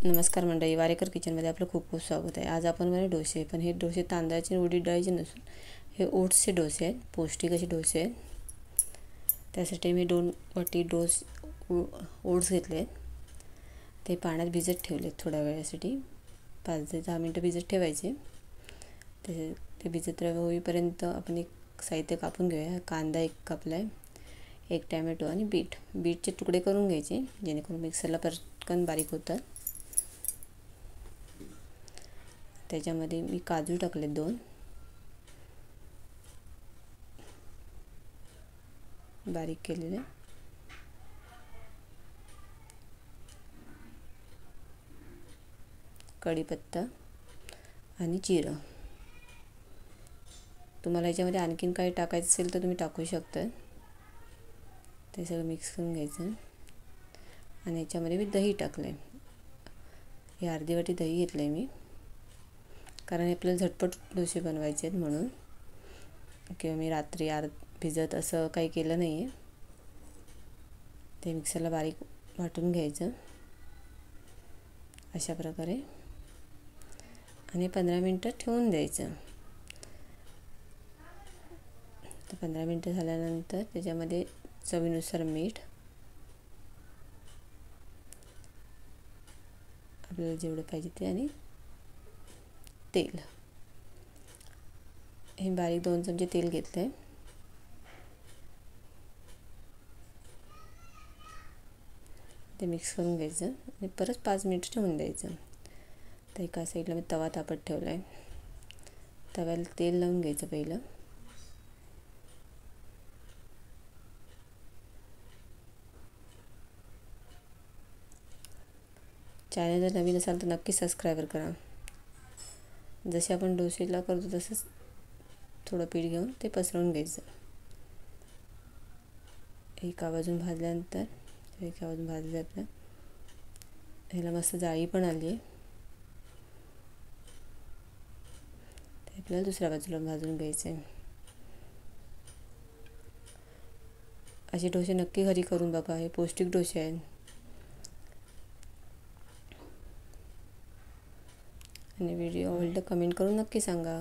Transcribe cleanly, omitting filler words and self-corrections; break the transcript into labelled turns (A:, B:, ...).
A: नमस्कार मंडळी, वारेकर किचनमध्ये आपलं खूप खूप स्वागत आहे। आज आपण बनवले डोसे, पण हे डोसे तांदळाचे उडीद डाळीचे नसून हे ओट्सचे डोसे आहेत, पौष्टिक असे डोसे आहेत। त्यासाठी मी 2 वाटी ओट्स घेतले आहेत। ते पाण्यात भिजत ठेवले थोड्या वेळासाठी, 5 ते 10 मिनिटं भिजत ठेवायचे। ते भिजत होईपर्यंत आपण एक साहित्य कापून घेऊया। कांदा एक कापला आहे, एक टोमॅटो आणि बीटचे तुकडे करून घ्यायचे, जेणेकरून मिक्सरला पटकन बारीक होतात। त्याच्यामध्ये मी काजू टाकले 2, बारीक केलेले, कढीपत्ता आणि जिरं। तुम्हाला याच्यामध्ये आणखीन काही टाकायचं असेल तर तुम्ही टाकू शकता। ते सगळं मिक्स करून घ्यायचं आणि याच्यामध्ये मी दही टाकले। हे अर्धी वाटी दही घेतले मी, कारण आपल्याला झटपट डोसे बनवायचे आहेत म्हणून, किंवा मी रात्री भिजत असं काही केलं नाही आहे। ते मिक्सरला बारीक वाटून घ्यायचं अशा प्रकारे आणि 15 मिनिटं ठेवून द्यायचं। तर 15 मिनिटं झाल्यानंतर त्याच्यामध्ये चवीनुसार मीठ, आपल्याला जेवढं पाहिजे ते, आणि तेल, हे बारीक 2 चमचे तेल घेतले। ते मिक्स करून घ्यायचं आणि परत 5 मिनिट ठेवून द्यायचं। तर एका साईडला मी तवा तापत ठेवला आहे, तव्याला तेल लावून घ्यायचं पहिलं। चॅनल जर नवीन असाल तर नक्की सबस्क्राईब करा। जसे आपण डोसेला करतो तसंच थोडं पीठ घेऊन ते पसरवून घ्यायचं। एका बाजून भाजल्यानंतर एका बाजून भाजलं आपलं, ह्याला मस्त जाळी पण आली आहे। ते आपल्याला दुसऱ्या बाजूला भाजून घ्यायचं आहे। असे डोसे नक्की घरी करून बघा, हे पौष्टिक डोसे आहेत। आणि व्हिडिओ आवडला कमेंट करून नक्की सांगा।